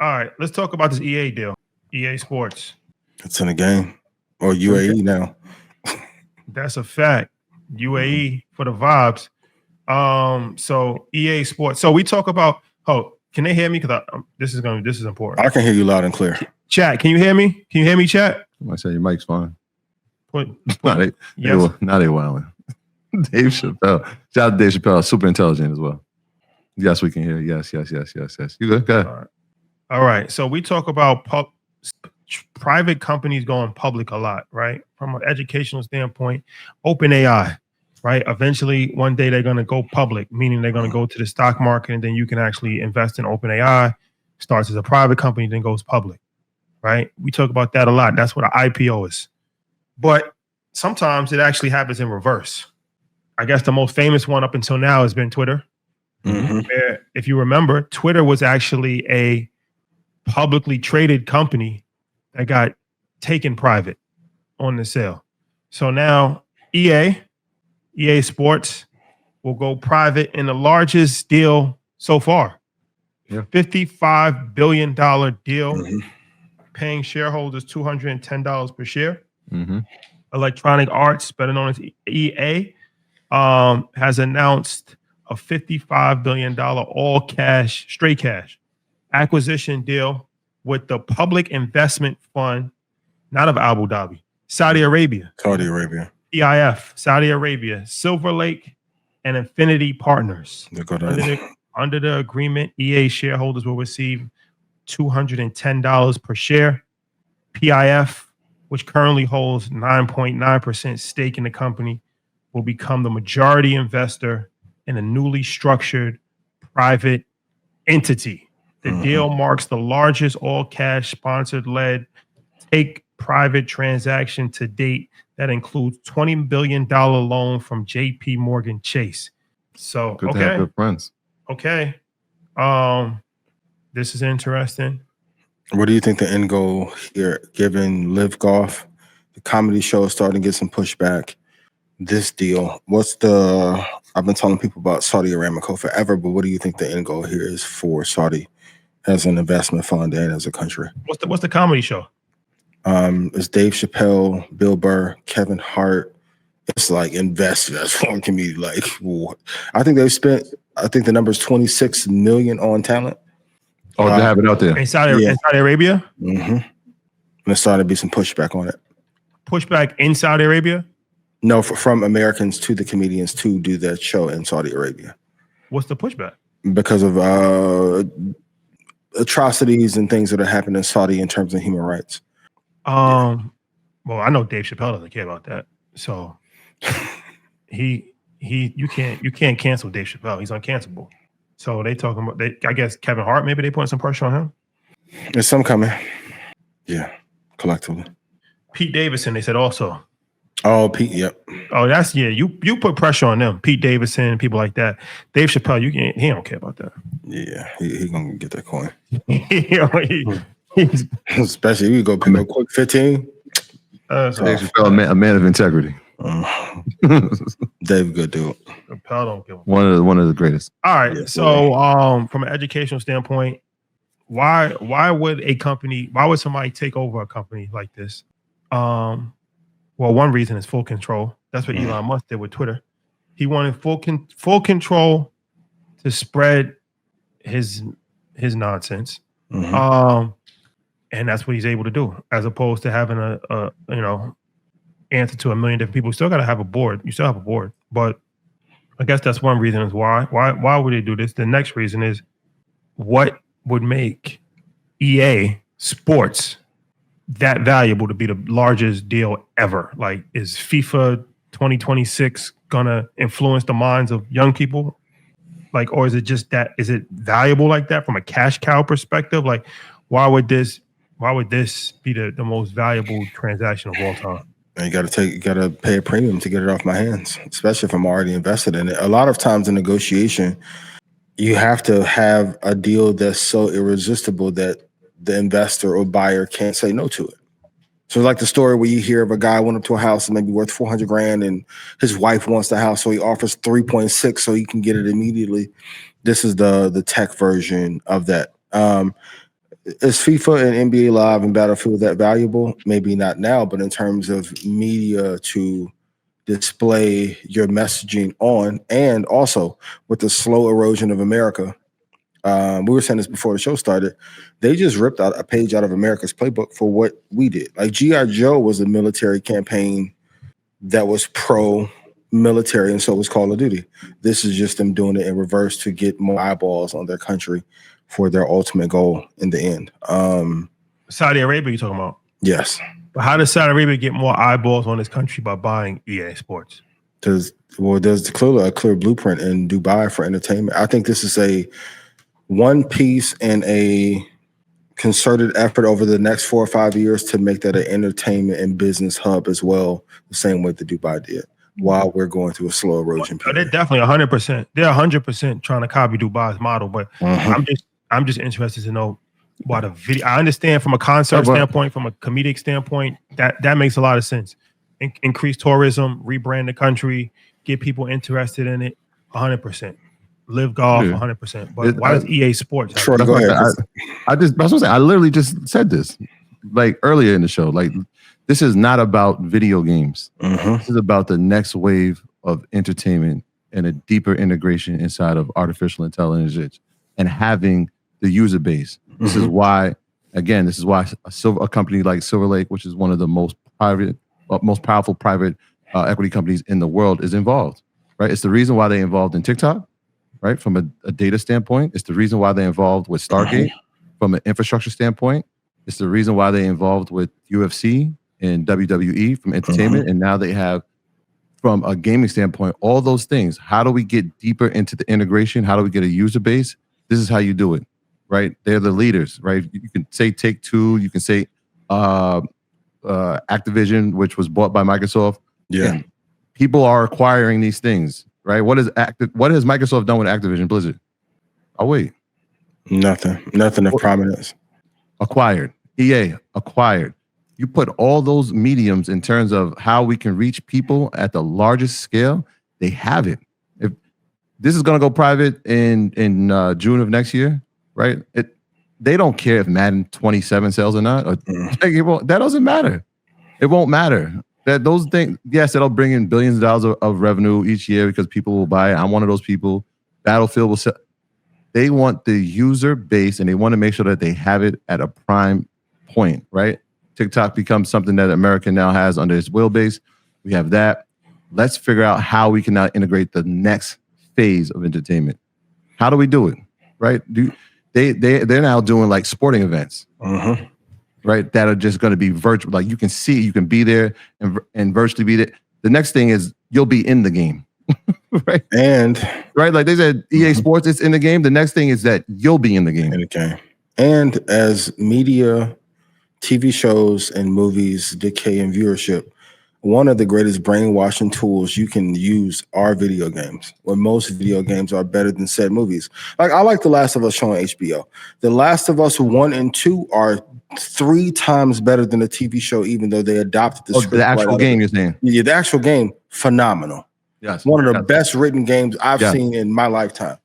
All right, let's talk about this EA deal. EA Sports. It's in the game. Or UAE now. That's a fact. UAE for the vibes. So EA Sports. So we talk about. Oh, can they hear me? Because this is important. I can hear you loud and clear. Chat, can you hear me? Can you hear me, chat? I say your mic's fine. Yes. Now they wilding. Dave Chappelle. Shout out to Dave Chappelle. Super intelligent as well. Yes, we can hear. Yes. You good? Go ahead. All right. So we talk about private companies going public a lot, right? From an educational standpoint, OpenAI, right? Eventually, one day they're going to go public, meaning they're going to go to the stock market, and then you can actually invest in OpenAI. Starts as a private company, then goes public, right? We talk about that a lot. That's what an IPO is. But sometimes it actually happens in reverse. I guess the most famous one up until now has been Twitter. Where, if you remember, Twitter was actually a publicly traded company that got taken private on the sale. So now EA Sports will go private in the largest deal so far. Yeah. $55 billion deal, paying shareholders $210 per share. Electronic Arts, better known as EA, has announced a $55 billion all cash, straight cash acquisition deal with the Public Investment Fund, not of Abu Dhabi, Saudi Arabia, EIF, Saudi Arabia, Silver Lake, and Infinity Partners. Under the agreement, EA shareholders will receive $210 per share. PIF, which currently holds 9.9% stake in the company, will become the majority investor in a newly structured private entity. The deal marks the largest all-cash sponsored-led take-private transaction to date that includes $20 billion loan from J.P. Morgan Chase. So, good to have good friends. Okay. This is interesting. What do you think the end goal here, given Live Golf, the comedy show is starting to get some pushback? This deal, I've been telling people about Saudi Aramco forever, but what do you think the end goal here is for Saudi as an investment fund and as a country? What's the comedy show? It's Dave Chappelle, Bill Burr, Kevin Hart. It's like investors for community. Like, I think the number is 26 million on talent. Oh, to have it out there in Saudi Arabia. And there's starting to be some pushback on it. Pushback in Saudi Arabia? No, from Americans to the comedians to do that show in Saudi Arabia. What's the pushback? Because of atrocities and things that are happening in Saudi in terms of human rights. Well, I know Dave Chappelle doesn't care about that, so you can't cancel Dave Chappelle. He's uncancelable. So they talking about I guess Kevin Hart, maybe they putting some pressure on him. There's some coming. Yeah, collectively. Pete Davidson, they said also. Oh, Pete, yep. Oh, you put pressure on them. Pete Davidson, people like that. Dave Chappelle, he don't care about that. Yeah, he gonna get that coin. Especially if you go pick up quick 15. Dave Chappelle, a man of integrity. Dave, good dude. Chappelle don't give a one of the greatest. All right, yeah, so from an educational standpoint, why would somebody take over a company like this? Well, one reason is full control. That's what Elon Musk did with Twitter. He wanted full control to spread his nonsense. And that's what he's able to do, as opposed to having a answer to a million different people. You still got to have a board. You still have a board. But I guess that's one reason is why. Why would they do this? The next reason is what would make EA Sports that valuable to be the largest deal ever? Like, is FIFA 2026 gonna influence the minds of young people? Like, or is it just that? Is it valuable like that from a cash cow perspective? Like, why would this be the most valuable transaction of all time? And you gotta pay a premium to get it off my hands, especially if I'm already invested in it. A lot of times in negotiation, you have to have a deal that's so irresistible that the investor or buyer can't say no to it. So it's like the story where you hear of a guy went up to a house and maybe worth $400,000 and his wife wants the house, so he offers 3.6 so he can get it immediately. This is the tech version of that. is FIFA and NBA Live and Battlefield that valuable? Maybe not now, but in terms of media to display your messaging on, and also with the slow erosion of America. We were saying this before the show started. They just ripped out a page out of America's playbook for what we did. Like G.I. Joe was a military campaign that was pro-military, and so was Call of Duty. This is just them doing it in reverse to get more eyeballs on their country for their ultimate goal in the end. Saudi Arabia, you talking about? Yes. But how does Saudi Arabia get more eyeballs on this country by buying EA Sports? There's clearly a clear blueprint in Dubai for entertainment. I think this is a one piece and a concerted effort over the next 4 or 5 years to make that an entertainment and business hub as well, the same way that Dubai did, while we're going through a slow erosion period. They're definitely 100%. They're 100% trying to copy Dubai's model, but I'm just interested to know why the video. I understand from a concert standpoint, from a comedic standpoint, that makes a lot of sense. Increase tourism, rebrand the country, get people interested in it, 100%. Live golf, 100%. But why does EA Sports? Sure, go ahead. I literally just said this like earlier in the show. Like, this is not about video games. This is about the next wave of entertainment and a deeper integration inside of artificial intelligence and having the user base. This is why, again, a company like Silver Lake, which is one of the most powerful private equity companies in the world, is involved. Right? It's the reason why they involved in TikTok. Right, from a data standpoint, it's the reason why they're involved with Stargate. From an infrastructure standpoint, it's the reason why they're involved with UFC and WWE from entertainment. And now they have, from a gaming standpoint, all those things. How do we get deeper into the integration? How do we get a user base? This is how you do it, right? They're the leaders, right? You can say Take-Two, you can say Activision, which was bought by Microsoft. Yeah, and people are acquiring these things. Right? What has Microsoft done with Activision Blizzard? Oh, wait. Nothing of prominence. Acquired. EA, acquired. You put all those mediums in terms of how we can reach people at the largest scale, they have it. If this is going to go private in June of next year, right? They don't care if Madden 27 sells or not. That doesn't matter. It won't matter. That those things, yes, it'll bring in billions of dollars of revenue each year because people will buy it. I'm one of those people. Battlefield will sell. They want the user base and they want to make sure that they have it at a prime point, right? TikTok becomes something that America now has under its wheelbase. We have that. Let's figure out how we can now integrate the next phase of entertainment. How do we do it, right? They're now doing like sporting events. Right, that are just going to be virtual. Like you can see, you can be there and virtually be there. The next thing is you'll be in the game, right? And like they said, EA Sports is in the game. The next thing is that you'll be in the game. And as media, TV shows, and movies decay in viewership, one of the greatest brainwashing tools you can use are video games, where most video games are better than said movies. Like I like The Last of Us show on HBO. The Last of Us 1 and 2 are 3 times better than a TV show, even though they adopted the script. The actual game you're saying? Yeah, the actual game, phenomenal. Yes. One of the best written games I've seen in my lifetime.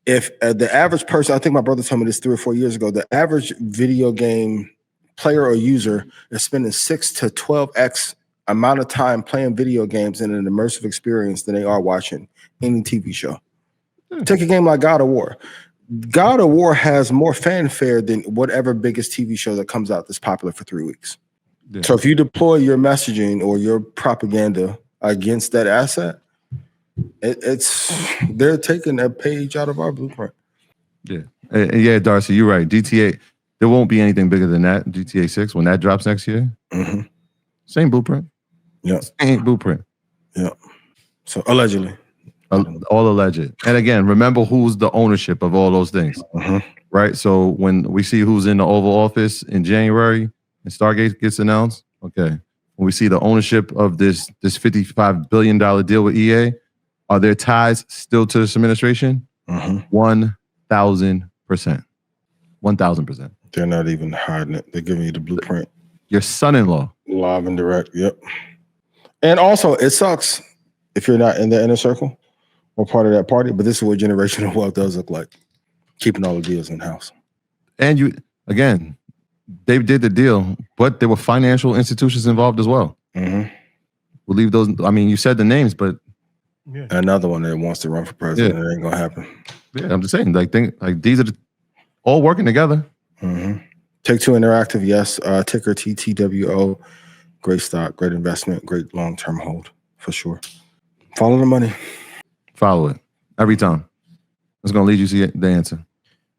If the average person, I think my brother told me this 3 or 4 years ago, the average video game player or user is spending 6 to 12x amount of time playing video games in an immersive experience than they are watching any TV show. Take a game like God of War. God of War has more fanfare than whatever biggest TV show that comes out that's popular for 3 weeks. Yeah. So if you deploy your messaging or your propaganda against that asset, they're taking a page out of our blueprint. Yeah, Darcy, you're right. GTA, there won't be anything bigger than that. GTA 6, when that drops next year, same blueprint. Yeah. Same blueprint. Yeah. So allegedly. All alleged. And again, remember who's the ownership of all those things, right? So when we see who's in the Oval Office in January and Stargate gets announced, okay. When we see the ownership of this $55 billion deal with EA, are there ties still to this administration? 1,000%. 1,000%. They're not even hiding it. They're giving you the blueprint. Your son-in-law. Live and direct. Yep. And also, it sucks if you're not in the inner circle or part of that party, but this is what generational wealth does look like. Keeping all the deals in-house. And again, they did the deal, but there were financial institutions involved as well. Mm-hmm. We'll leave those. I mean, you said the names, but Yeah. Another one that wants to run for president, it ain't gonna happen. yeah, I'm just saying, like these are all working together. Mm-hmm. Take-Two Interactive, yes. Ticker TTWO. Great stock, great investment, great long-term hold for sure. Follow the money. Follow it every time. It's gonna lead you to the answer.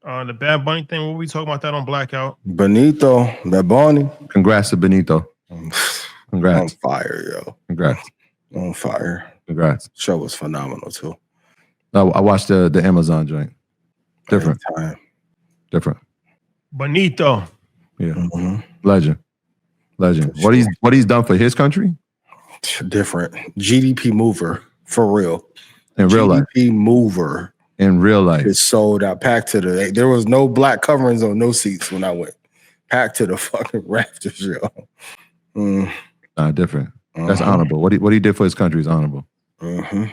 The Bad Bunny thing, what we talking about that on Blackout? Benito, that Bonnie. Congrats to Benito. Congrats. On fire, yo. Congrats. On fire. Congrats. Show was phenomenal too. I watched the Amazon joint. Different. Time. Different. Bonito. Yeah. Mm-hmm. Legend. Sure. What he's done for his country? Different. GDP mover for real. In real life. GDP mover. In real life. It's sold out, packed to the. There was no black coverings on no seats when I went. Packed to the fucking rafters, yo. Different. That's honorable. What he did for his country is honorable. Mm-hmm.